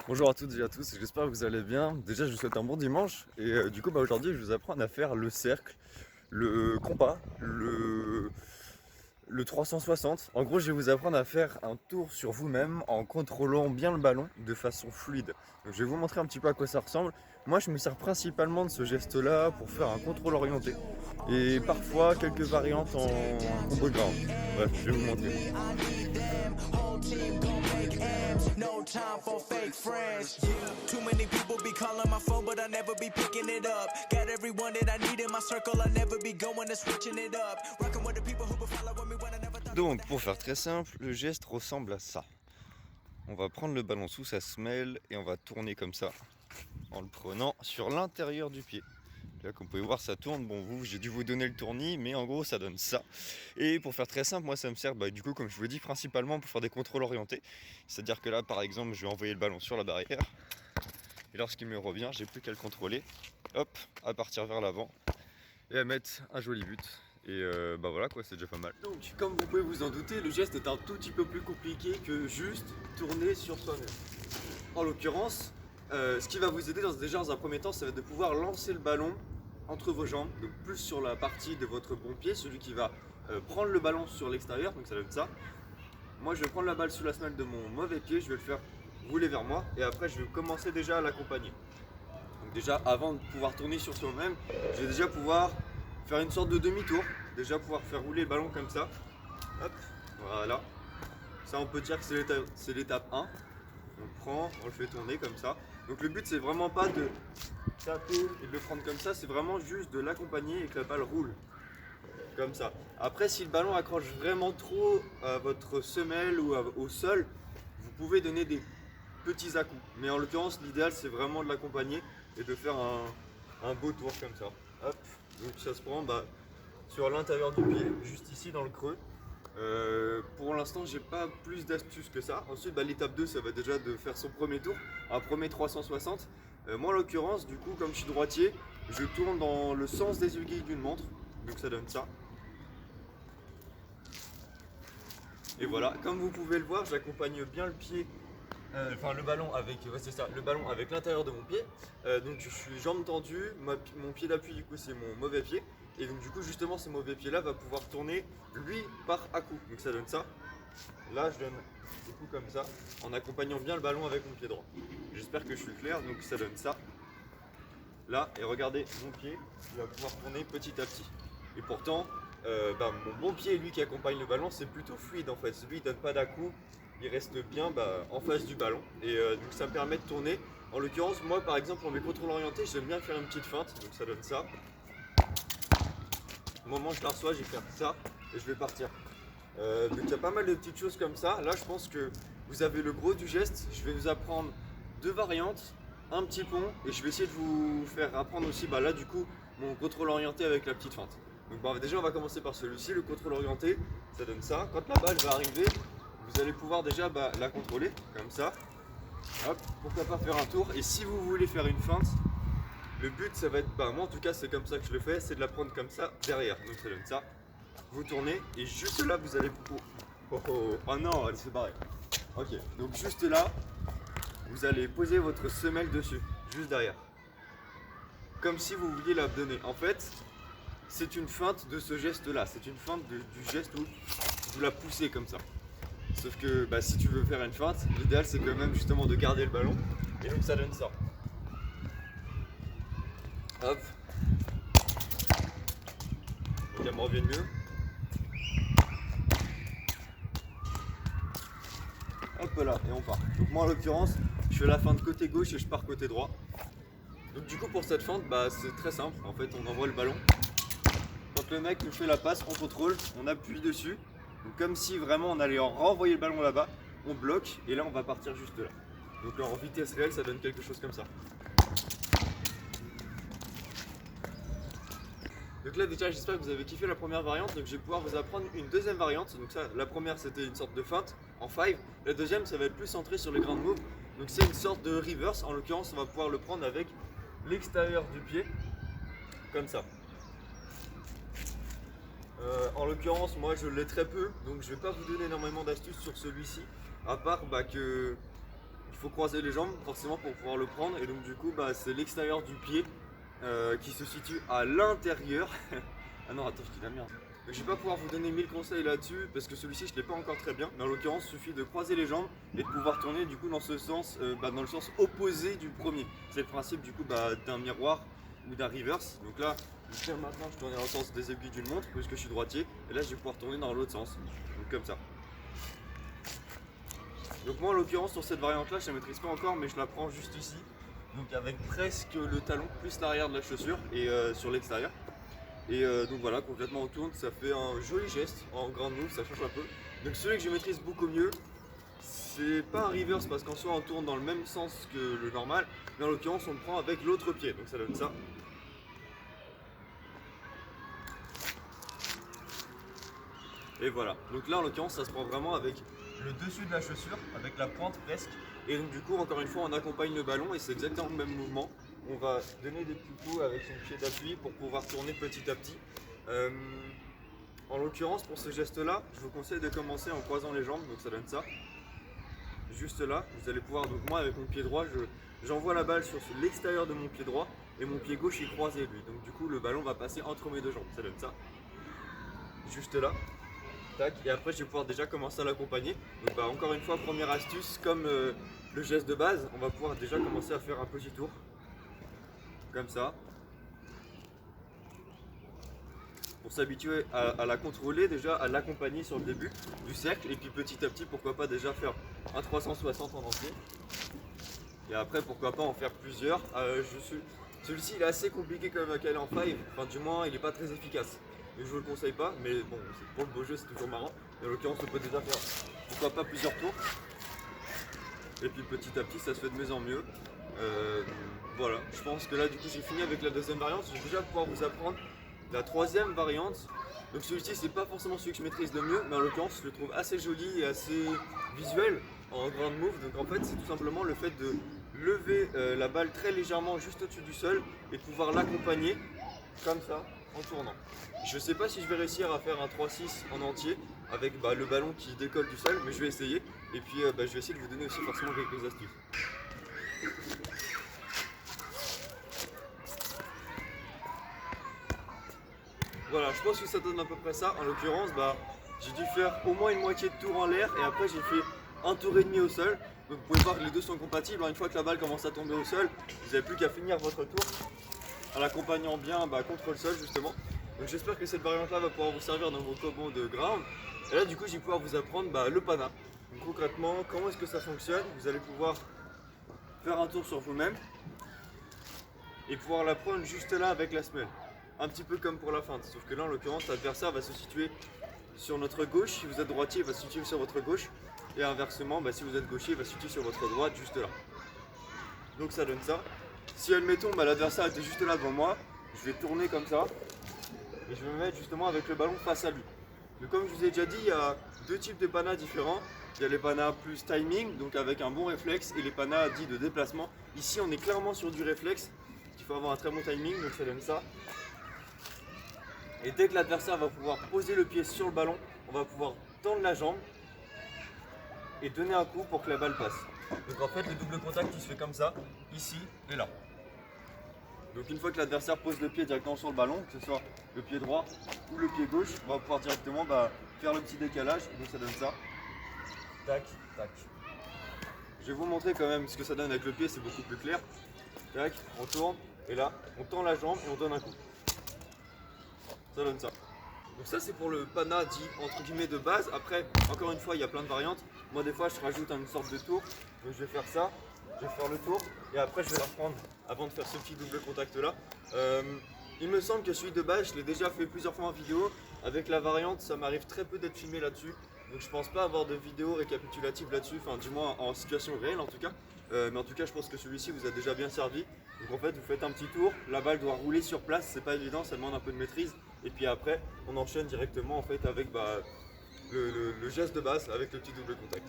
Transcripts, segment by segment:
Bonjour à toutes et à tous, j'espère que vous allez bien. Déjà, je vous souhaite un bon dimanche. Et aujourd'hui, je vous apprends à faire le cercle, le compas, le 360. En gros, je vais vous apprendre à faire un tour sur vous-même en contrôlant bien le ballon de façon fluide. Donc, je vais vous montrer un petit peu à quoi ça ressemble. Moi, je me sers principalement de ce geste-là pour faire un contrôle orienté et parfois quelques variantes en combo ground. Bref, je vais vous montrer. No time for fake friends. Too many people be calling my phone, but I never be picking it up. Got everyone that I need in my circle, I never be going and switching it up. Rocking with the people who been following me when I never thought. Donc, pour faire très simple, le geste ressemble à ça. On va prendre le ballon sous sa semelle et on va tourner comme ça en le prenant sur l'intérieur du pied. Là, comme vous pouvez voir, ça tourne. Bon, j'ai dû vous donner le tournis, mais en gros, ça donne ça. Et pour faire très simple, moi, ça me sert, du coup, comme je vous l'ai dit, principalement pour faire des contrôles orientés. C'est-à-dire que là, par exemple, je vais envoyer le ballon sur la barrière. Et lorsqu'il me revient, j'ai plus qu'à le contrôler. Hop, à partir vers l'avant et à mettre un joli but. Et voilà quoi, c'est déjà pas mal. Donc, comme vous pouvez vous en douter, le geste est un tout petit peu plus compliqué que juste tourner sur soi-même. En l'occurrence, ce qui va vous aider déjà dans un premier temps, ça va être de pouvoir lancer le ballon entre vos jambes, donc plus sur la partie de votre bon pied, celui qui va prendre le ballon sur l'extérieur, donc ça donne ça. Moi, je vais prendre la balle sous la semelle de mon mauvais pied, je vais le faire rouler vers moi, et après, je vais commencer déjà à l'accompagner. Donc déjà, avant de pouvoir tourner sur soi-même, je vais déjà pouvoir faire une sorte de demi-tour, déjà pouvoir faire rouler le ballon comme ça. Hop, voilà. Ça, on peut dire que c'est l'étape 1. On le prend, on le fait tourner comme ça. Donc le but, c'est vraiment pas de taper et de le prendre comme ça, c'est vraiment juste de l'accompagner et que la balle roule comme ça. Après, si le ballon accroche vraiment trop à votre semelle ou au sol, vous pouvez donner des petits à-coups. Mais en l'occurrence, l'idéal, c'est vraiment de l'accompagner et de faire un beau tour comme ça. Hop, donc ça se prend sur l'intérieur du pied, juste ici dans le creux. Pour l'instant, j'ai pas plus d'astuces que ça. Ensuite, l'étape 2, ça va déjà de faire son premier tour, un premier 360. Moi, en l'occurrence, du coup, comme je suis droitier, je tourne dans le sens des aiguilles d'une montre, donc ça donne ça. Et voilà, comme vous pouvez le voir, j'accompagne bien le pied, le ballon avec, ouais, c'est ça, le ballon avec l'intérieur de mon pied. Donc je suis jambes tendues, mon pied d'appui du coup c'est mon mauvais pied. Et donc du coup justement ce mauvais pied là va pouvoir tourner lui par à-coup. Donc ça donne ça. Là je donne des coups comme ça en accompagnant bien le ballon avec mon pied droit. J'espère que je suis clair, donc ça donne ça. Là, et regardez mon pied, il va pouvoir tourner petit à petit. Et pourtant, mon bon pied, lui qui accompagne le ballon, c'est plutôt fluide en fait. Lui, il donne pas d'à-coup, il reste bien en face du ballon. Et donc ça me permet de tourner. En l'occurrence, moi par exemple, pour mes contrôles orientés, j'aime bien faire une petite feinte, donc ça donne ça. Au moment où je la reçois, je vais faire ça et je vais partir. Donc il y a pas mal de petites choses comme ça. Là, je pense que vous avez le gros du geste. Je vais vous apprendre deux variantes, un petit pont, et je vais essayer de vous faire apprendre aussi, là du coup, mon contrôle orienté avec la petite feinte. Donc déjà, on va commencer par celui-ci, le contrôle orienté. Ça donne ça. Quand la balle va arriver, vous allez pouvoir déjà la contrôler comme ça. Hop, pourquoi pas faire un tour. Et si vous voulez faire une feinte, le but, ça va être, moi en tout cas, c'est comme ça que je le fais, c'est de la prendre comme ça derrière. Donc ça donne ça. Vous tournez et juste là vous allez. Oh non, elle s'est barrée. Ok, donc juste là, vous allez poser votre semelle dessus, juste derrière. Comme si vous vouliez la donner. En fait, c'est une feinte de ce geste-là. C'est une feinte du geste où vous la poussez comme ça. Sauf que si tu veux faire une feinte, l'idéal c'est quand même justement de garder le ballon. Et donc ça donne ça. Hop. Donc elle me revient mieux. Hop là, et on part. Donc moi en l'occurrence, je fais la feinte côté gauche et je pars côté droit. Donc du coup pour cette feinte, c'est très simple. En fait, on envoie le ballon. Quand le mec nous fait la passe, on contrôle, on appuie dessus. Donc comme si vraiment on allait renvoyer le ballon là-bas, on bloque et là on va partir juste là. Donc en vitesse réelle, ça donne quelque chose comme ça. Donc là déjà j'espère que vous avez kiffé la première variante, donc je vais pouvoir vous apprendre une deuxième variante. Donc ça, la première c'était une sorte de feinte en 5, la deuxième ça va être plus centré sur les ground moves. Donc c'est une sorte de reverse, en l'occurrence on va pouvoir le prendre avec l'extérieur du pied, comme ça. En l'occurrence moi je l'ai très peu, donc je vais pas vous donner énormément d'astuces sur celui-ci, à part que il faut croiser les jambes forcément pour pouvoir le prendre, et donc du coup c'est l'extérieur du pied qui se situe à l'intérieur. Ah non, attends, je dis la merde. Donc, je vais pas pouvoir vous donner 1000 conseils là-dessus parce que celui-ci je l'ai pas encore très bien, mais en l'occurrence il suffit de croiser les jambes et de pouvoir tourner du coup dans ce sens, dans le sens opposé du premier. C'est le principe du coup d'un miroir ou d'un reverse. Donc là, maintenant je tourne dans le sens des aiguilles d'une montre puisque je suis droitier, et là je vais pouvoir tourner dans l'autre sens, donc comme ça. Donc moi en l'occurrence sur cette variante là je ne la maîtrise pas encore, mais je la prends juste ici, donc avec presque le talon plus l'arrière de la chaussure et sur l'extérieur. Et donc voilà, complètement on tourne, ça fait un joli geste en grande move, ça change un peu. Donc celui que je maîtrise beaucoup mieux, c'est pas un reverse parce qu'en soi on tourne dans le même sens que le normal, mais en l'occurrence on le prend avec l'autre pied, donc ça donne ça. Et voilà, donc là en l'occurrence ça se prend vraiment avec le dessus de la chaussure, avec la pointe presque. Et donc du coup encore une fois on accompagne le ballon et c'est exactement le même mouvement. On va donner des petits coups avec son pied d'appui pour pouvoir tourner petit à petit. En l'occurrence pour ce geste là, je vous conseille de commencer en croisant les jambes, donc ça donne ça. Juste là, vous allez pouvoir, donc moi avec mon pied droit, j'envoie la balle sur l'extérieur de mon pied droit et mon pied gauche est croisé lui. Donc du coup le ballon va passer entre mes deux jambes, ça donne ça. Juste là. Tac, et après je vais pouvoir déjà commencer à l'accompagner. Donc encore une fois, première astuce, comme le geste de base, on va pouvoir déjà commencer à faire un petit tour. Comme ça. Pour s'habituer à la contrôler, déjà à l'accompagner sur le début du cercle, et puis petit à petit, pourquoi pas déjà faire un 360 en entier. Et après, pourquoi pas en faire plusieurs. Celui-ci il est assez compliqué quand même à caler en 5, enfin du moins il n'est pas très efficace. Et je vous le conseille pas, mais bon, pour le beau jeu c'est toujours marrant. Et en l'occurrence on peut déjà faire, pourquoi pas plusieurs tours. Et puis petit à petit ça se fait de mieux en mieux. Voilà, je pense que là du coup j'ai fini avec la deuxième variante. Je vais déjà pouvoir vous apprendre la troisième variante. Donc celui-ci c'est pas forcément celui que je maîtrise le mieux, mais en l'occurrence je le trouve assez joli et assez visuel en grand move. Donc en fait c'est tout simplement le fait de lever la balle très légèrement juste au-dessus du sol et de pouvoir l'accompagner comme ça en tournant. Je sais pas si je vais réussir à faire un 3-6 en entier avec le ballon qui décolle du sol, mais je vais essayer. Et puis je vais essayer de vous donner aussi forcément quelques astuces. Voilà, je pense que ça donne à peu près ça. En l'occurrence, j'ai dû faire au moins une moitié de tour en l'air et après j'ai fait un tour et demi au sol. Donc vous pouvez voir que les deux sont compatibles. Une fois que la balle commence à tomber au sol, vous n'avez plus qu'à finir votre tour en l'accompagnant bien contre le sol justement. Donc j'espère que cette variante là va pouvoir vous servir dans vos combos de ground. Et là du coup je vais pouvoir vous apprendre le pana. Donc concrètement comment est-ce que ça fonctionne. Vous allez pouvoir faire un tour sur vous-même et pouvoir la prendre juste là avec la semelle. Un petit peu comme pour la feinte, sauf que là en l'occurrence l'adversaire va se situer sur notre gauche. Si vous êtes droitier, il va se situer sur votre gauche. Et inversement, si vous êtes gaucher, il va se situer sur votre droite juste là. Donc ça donne ça. Si admettons l'adversaire était juste là devant moi, je vais tourner comme ça et je vais me mettre justement avec le ballon face à lui. Donc comme je vous ai déjà dit, il y a deux types de panas différents. Il y a les panas plus timing, donc avec un bon réflexe, et les panas dits de déplacement. Ici on est clairement sur du réflexe, il faut avoir un très bon timing, donc ça donne ça. Et dès que l'adversaire va pouvoir poser le pied sur le ballon, on va pouvoir tendre la jambe et donner un coup pour que la balle passe. Donc en fait le double contact il se fait comme ça, ici et là. Donc une fois que l'adversaire pose le pied directement sur le ballon, que ce soit le pied droit ou le pied gauche, on va pouvoir directement faire le petit décalage, donc ça donne ça. Tac, tac. Je vais vous montrer quand même ce que ça donne avec le pied, c'est beaucoup plus clair. Tac, on tourne et là on tend la jambe et on donne un coup. Ça donne ça. Donc ça c'est pour le pana dit entre guillemets de base. Après encore une fois il y a plein de variantes. Moi des fois je rajoute une sorte de tour. Donc je vais faire ça, je vais faire le tour et après je vais la reprendre avant de faire ce petit double contact là. Il me semble que celui de base je l'ai déjà fait plusieurs fois en vidéo. Avec la variante ça m'arrive très peu d'être filmé là-dessus. Donc je pense pas avoir de vidéo récapitulative là-dessus, enfin du moins en situation réelle en tout cas. Mais en tout cas je pense que celui-ci vous a déjà bien servi. Donc en fait vous faites un petit tour, la balle doit rouler sur place, c'est pas évident, ça demande un peu de maîtrise. Et puis après on enchaîne directement en fait avec le geste de base avec le petit double contact.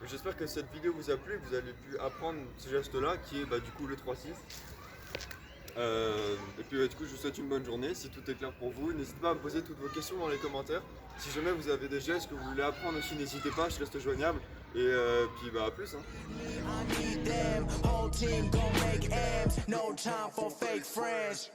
J'espère que cette vidéo vous a plu, vous avez pu apprendre ce geste là qui est du coup le 3-6. Et puis du coup je vous souhaite une bonne journée. Si tout est clair pour vous, n'hésitez pas à me poser toutes vos questions dans les commentaires. Si jamais vous avez des gestes que vous voulez apprendre aussi, n'hésitez pas, je reste joignable. Et puis bah à plus. Hein. I need them, whole team gon' make M's, no time for fake friends.